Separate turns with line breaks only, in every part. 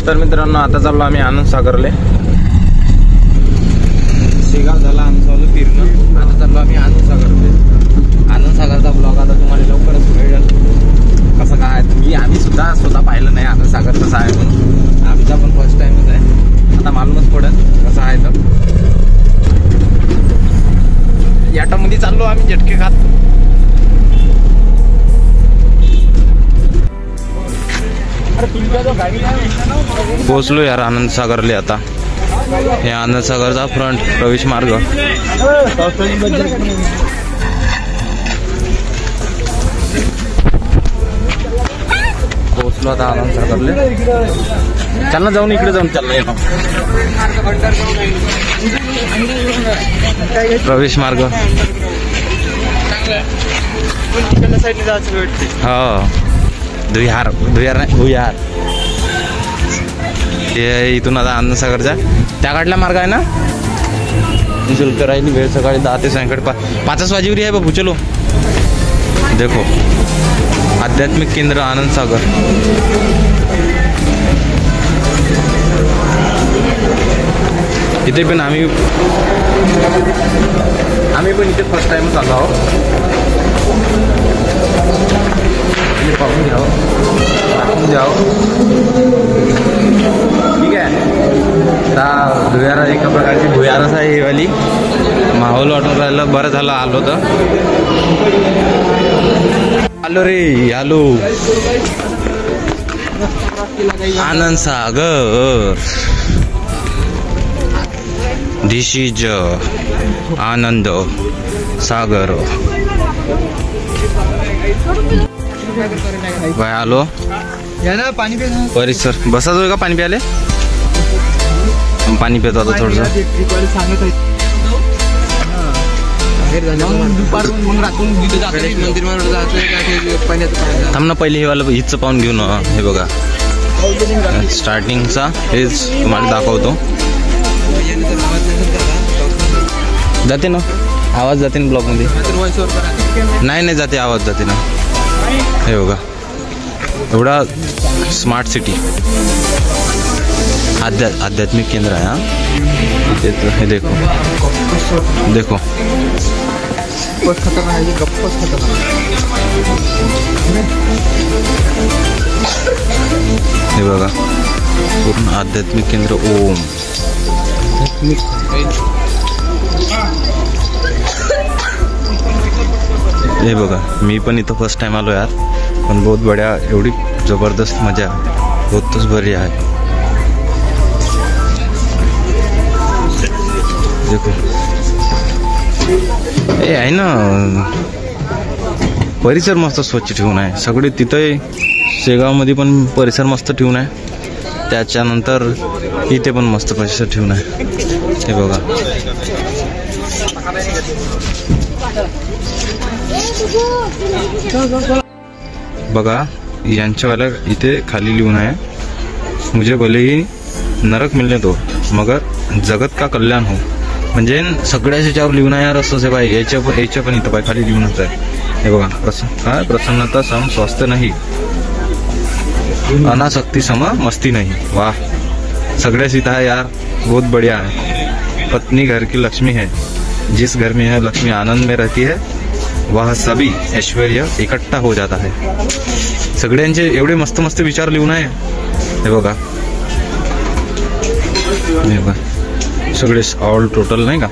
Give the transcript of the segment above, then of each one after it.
तर मित्रांनो आता चाललो आम्ही आनंद सागरले। शेगाव झाला आमचं फिरणं, आता चाललो आम्ही आनंद सागरले। आनंद सागरचा ब्लॉग आता तुम्हाला लवकरच मिळेल। कसं काय आम्ही सुद्धा स्वतः पाहिलं नाही आनंद सागर कसं आहे म्हणून, आमचा पण फर्स्ट टाइमच आहे। आता मालूमच पडेल कसं आहे तर। याटामध्ये चाललो आम्ही झटके खात। पोहोचलो यार आनंद सागरले। आता हे आनंद सागरचा फ्रंट प्रवेश मार्ग। पोहोचलो आता आनंद सागरले। चल ना जाऊन इकडे जाऊन चाललो प्रवेश मार्ग। हो भुयार नाही भुयार। हे इथून आता आनंद सागरचा त्या काढला मार्ग आहे ना। शुल्क राहिली वेळ सकाळी 10 ते सायंकाळी 5 वाजेवरी आहे बाबू। चलो देखो आध्यात्मिक केंद्र आनंद सागर। इथे पण आम्ही पण इथे फर्स्ट टाइमच आलो आहोत। पाहून घ्यावं जाओ ठीक आहे। आता भुयार एका प्रकारची भुयारच आहे ही वाली। माहोल वाटून राहिलं, बरं झालं आलो तर। आलो रे आलो आनंद सागर। दिस इज आनंद सागर। भाई आलो ना पाणी परिसर बसा का पाणी प्याले। पाणी पितो आता थोडस। थांब ना पहिले हे वाला हिचं पाहून घेऊन। हे बघा स्टार्टिंगचा हेच तुम्हाला दाखवतो। जाते ना आवाज जाते ना ब्लॉग मध्ये। नाही जाते आवाज जाते ना। हे बघा एवढा स्मार्ट सिटी आध्यात्मिक केंद्र आहे हा। हे देखो देखो हे बघा पूर्ण आध्यात्मिक केंद्र ओम। हे बघा मी पण इथं फर्स्ट टाइम आलो यार, पण बहुत बढिया एवढी जबरदस्त मजा बहुतच बरी आहे। देखो हे आहे ना परिसर मस्त स्वच्छ ठेवून आहे सगळे। तिथे शेगावमध्ये पण परिसर मस्त ठेवून आहे। त्याच्यानंतर इथे पण मस्त परिसर ठेवून आहे। हे बघा बघा यांच्यावाला इथे खाली लिहून आहे, मुझे भले ही नरक मिलने दो मगर जगत का कल्याण हो। म्हणजे सगळ्याच याच्यावर लिहून आहे यार असंच आहे बाई। याच्या पण इथं बाई खाली लिहूनच आहे। हे बघा प्रसन्नता सम स्वास्थ्य नाही, अनासक्ति सम मस्ती नहीं। वाह सगळ्याच इथं आहे यार, बहुत बढ़िया है। पत्नी घर की लक्ष्मी है, जिस घर में है लक्ष्मी आनंद में रहती है वह सभी ऐश्वर्य इकट्ठा हो जाता है। सगळ्यांचे एवढे मस्त मस्त विचार लिहून आहे। हे बघा सगळे ऑल टोटल नाही का।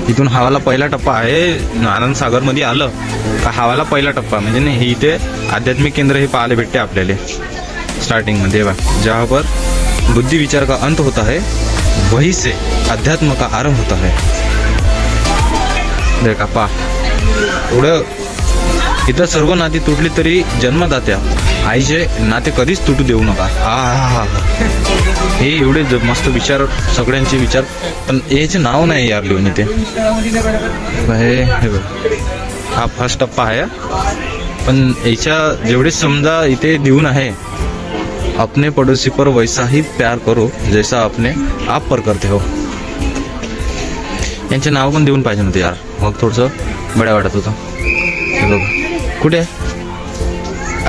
इथून हवाला पहिला टप्पा आहे। आनंद सागर मध्ये आलं का हवाला पहिला टप्पा म्हणजे नाही, हे इथे आध्यात्मिक केंद्र हे पाहायला भेटते आपल्याला स्टार्टिंग मध्ये। जहाँ पर बुद्धि विचार का अंत होता है वहीं से अध्यात्म का आरंभ होता है। देखा पा एवढं इथं सर्व नाती तुटली तरी जन्मदात्या आईचे नाते कधीच तुटू देऊ नका। हे एवढे मस्त विचार सगळ्यांचे विचार, पण याचे नाव नाही यार लिहून इथे। हे बघ हा फर्स्ट टप्पा आहे, पण याच्या जेवढे समजा इथे देऊन आहे अपने पड़ोसी पर वैसा ही प्यार करो जैसा अपने आप पर करते हो। यांचे नाव पण देऊन पाहिजे नव्हते यार, मग थोडंसं बड्या वाटत होतं। हे बघ कुठे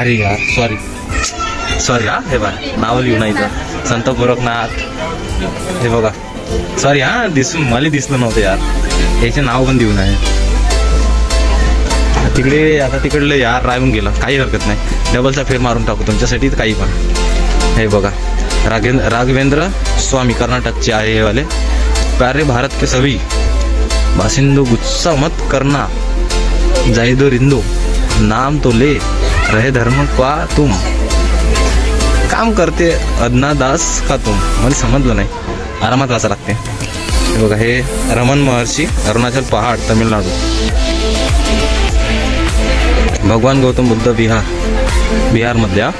अरे यार सॉरी हा. हे बघा नाव लिहून इथं संत गोरखनाथ. हे बघा सॉरी हा, मला दिसलं नव्हतं यार. याचे नाव पण देऊन आहे तिकडे. आता तिकडलं यार राहून गेलं, काही हरकत नाही. डबलचा फेर मारून टाकू तुमच्यासाठी काही पण. हे बघा राघवेंद्र स्वामी कर्नाटकचे आहे हे वाले. प्यारे भारत के सभी बासिंदो गुस्सा मत करना, जायदो रिंदो नाम तो ले रहे धर्म का तुम, काम करते अदना दास का तुम. मला समजलं नाही, आरामात वाचा लागते. हे बघा हे रमन महर्षी, अरुणाचल पहाड, तमिळनाडू. भगवान गौतम बुद्ध बिहार मधल्या.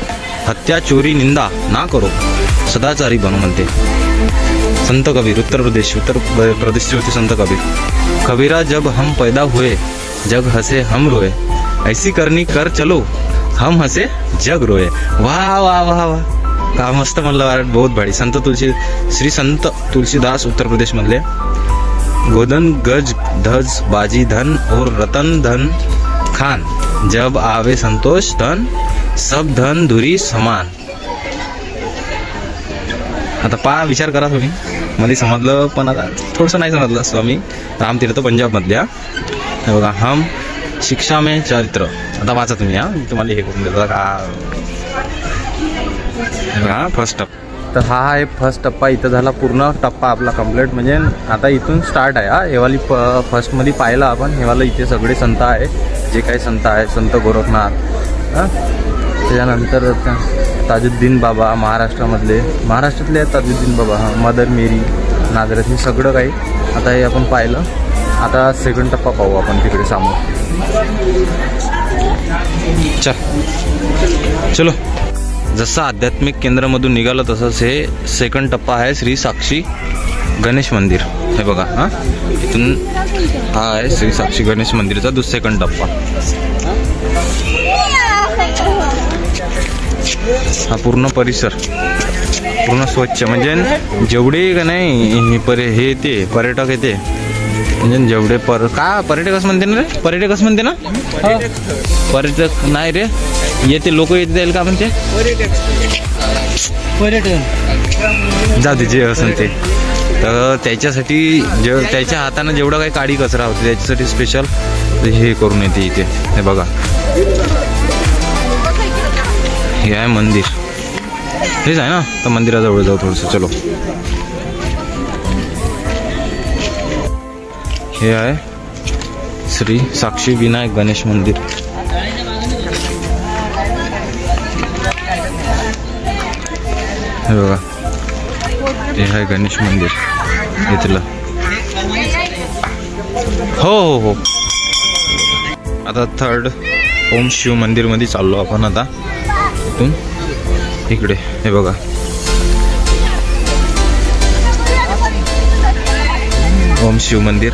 हत्या चोरी निंदा ना करो, सदाचारी बनो म्हणते. संत कबीर उत्तर प्रदेशचे होते संत कबीर. कबीरा जब हम पैदा हुए जग हसे हम रोए, ऐसी करनी कर चलो हम हसे जग रोए. वाह वाह वाह वाह, का मस्त म्हणलं. बहुत भारी. श्री संत तुलसीदास उत्तर प्रदेश मधले. गोधन गज धज बाजी धन और रतन धन खान, जब आवे संतोष धन सब धन धुरी समान. आता विचार करा तुम्ही. मला समजलं पण आता थोडंसं नाही समजलं. स्वामी रामतीर्थ पंजाब मधल्या. हे बघा हम शिक्षा में चरित्र. आता वाचा तुम्ही हा, तुम्हाला हे करून देतो का. हा फर्स्ट टप्पा. तर हा आहे फर्स्ट टप्पा. इथं झाला पूर्ण टप्पा आपला कंप्लीट. म्हणजे आता इथून स्टार्ट आहे हा. हेवाली फर्स्टमध्ये पाहिलं आपण. हेवाला इथे सगळे संत आहे, जे काही संत आहे. संत गोरखनाथ हां. त्याच्यानंतर ताजुद्दीन बाबा महाराष्ट्रातले ताजुद्दीन बाबा, मदर मेरी, नागरथ, हे सगळं काही आता हे आपण पाहिलं. आता सेकंड टप्पा पाहू आपण तिकडे समोर. चलो. जसं आध्यात्मिक केंद्रामधून निघालं तसंच हे सेकंड टप्पा आहे श्री साक्षी गणेश मंदिर. हे बघा हां, इथून हा आहे श्री साक्षी गणेश मंदिरचा सेकंड टप्पा. हा पूर्ण परिसर पूर्ण स्वच्छ. म्हणजे जेवढे का नाही हे येते पर्यटक येते, म्हणजे जेवढे पर्यटकच म्हणते ना रे. पर्यटकच म्हणते ना. पर्यटक नाही रे, येते लोक येते जाईल का म्हणते पर्यटन. जाऊ दे जे असं ते. तर त्याच्यासाठी त्याच्या हाताने जेवढा काही काडी कचरा होते त्याच्यासाठी स्पेशल हे करून येते इथे. हे बघा हे आहे मंदिर. हेच आहे ना. तर मंदिराजवळ जाऊ थोडंसं. चलो. हे आहे श्री साक्षी विनायक गणेश मंदिर. हे बघा हे आहे गणेश मंदिर इथलं. हो. आता थर्ड ओम शिव मंदिर मध्ये चाललो आपण आता. इथून इकडे हे बघा ओम शिव मंदिर.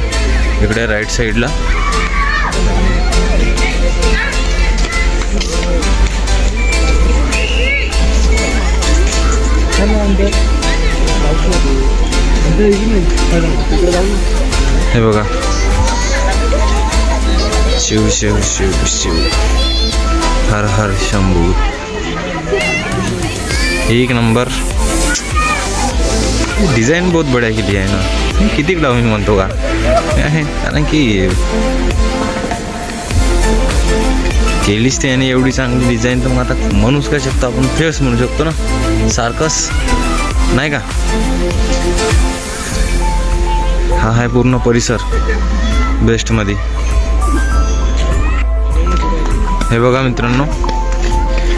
इकडे राईट साईडला हे बघा शिव शिव शिव शिव हर हर शंभू. एक नंबर. डिझाईन बहुत बढिया केली आहे ना. किती डाऊन म्हणतो का, कारण की केलीच त्याने एवढी चांगली डिझाईन. तर मग आता म्हणूच काय शकतो आपण, फेस म्हणू शकतो ना, सारखंच नाही का. हा आहे पूर्ण परिसर बेस्ट मध्ये. हे बघा मित्रांनो,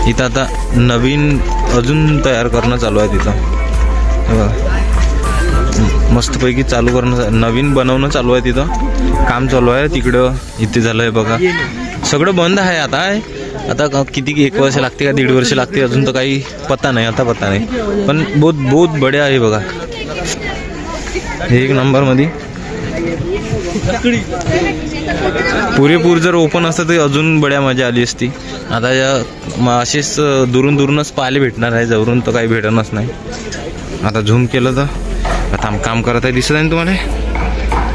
इथं आता नवीन अजून तयार करणं चालू आहे. तिथं हे बघा मस्तपैकी चालू करणं, नवीन बनवणं चालू आहे. तिथं काम चालू आहे. तिकडं इथे झालं आहे बघा. सगळं बंद आहे आता. आता किती 1 वर्ष लागते का 1.5 वर्ष लागते अजून तर काही पत्ता नाही. आता पत्ता नाही, पण बहुत बढिया आहे बघा. एक नंबर मध्ये पुरेपूर जर ओपन असतं तर अजून बढिया मजा आली असती. आता या असेच दुरूनच पाहायला भेटणार आहे, जवळून तर काही भेटणच नाही. आता झूम केलं तर आता काम करत आहे, दिसत आहे ना तुम्हाला.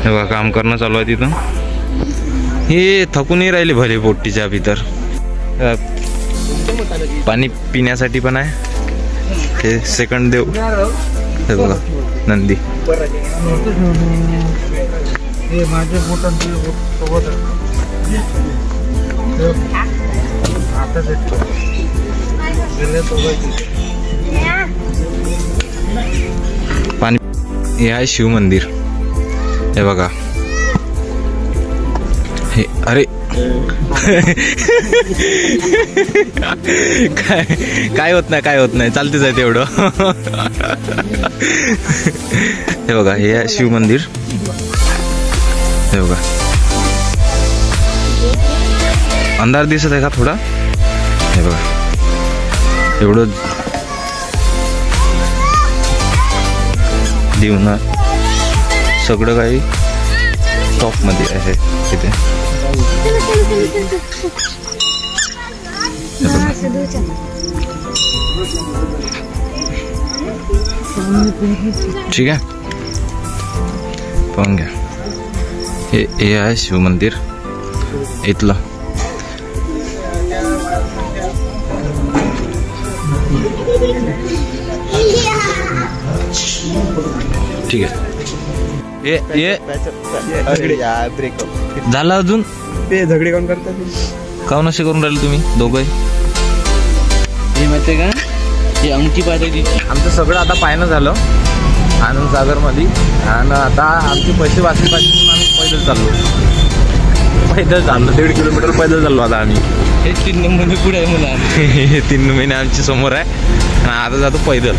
हे बघा काम करणं चालू आहे तिथं. हे थकूनही राहिले भले पोट्टीच्या भीतर. पाणी पिण्यासाठी पण आहे. हे सेकंड देव हे बघा नंदी. पाणी हे आहे शिव मंदिर. हे बघा हे अरे काय होत नाही चालते जाते एवढं. हे बघा हे आहे शिव मंदिर. हे बघा अंधार दिसत आहे का थोडा. हे बघा एवढं दिवना सगळं काही टॉप मध्ये आहे तिथे. ठीक आहे पाहून घ्या. हे आहे शिव मंदिर इथलं. ठीक आहे ये झालं अजून
ते झगडे कोण करतात
काऊन असे करून राहिले तुम्ही दोघंही.
हे माहिती का हे अंगठी पाहिजे.
आमचं सगळं आता पायनं झालं आनंद सागर मध्ये. आणि आता आमचे पैसे वाचले पाहिजे म्हणून आम्ही पैदल चाललो 1.5 किलोमीटर पैदल चाललो आता आम्ही.
हे 3 महिने पुढे आहे मला.
हे 3 महिने आमच्या समोर आहे आणि आता जातो पैदल.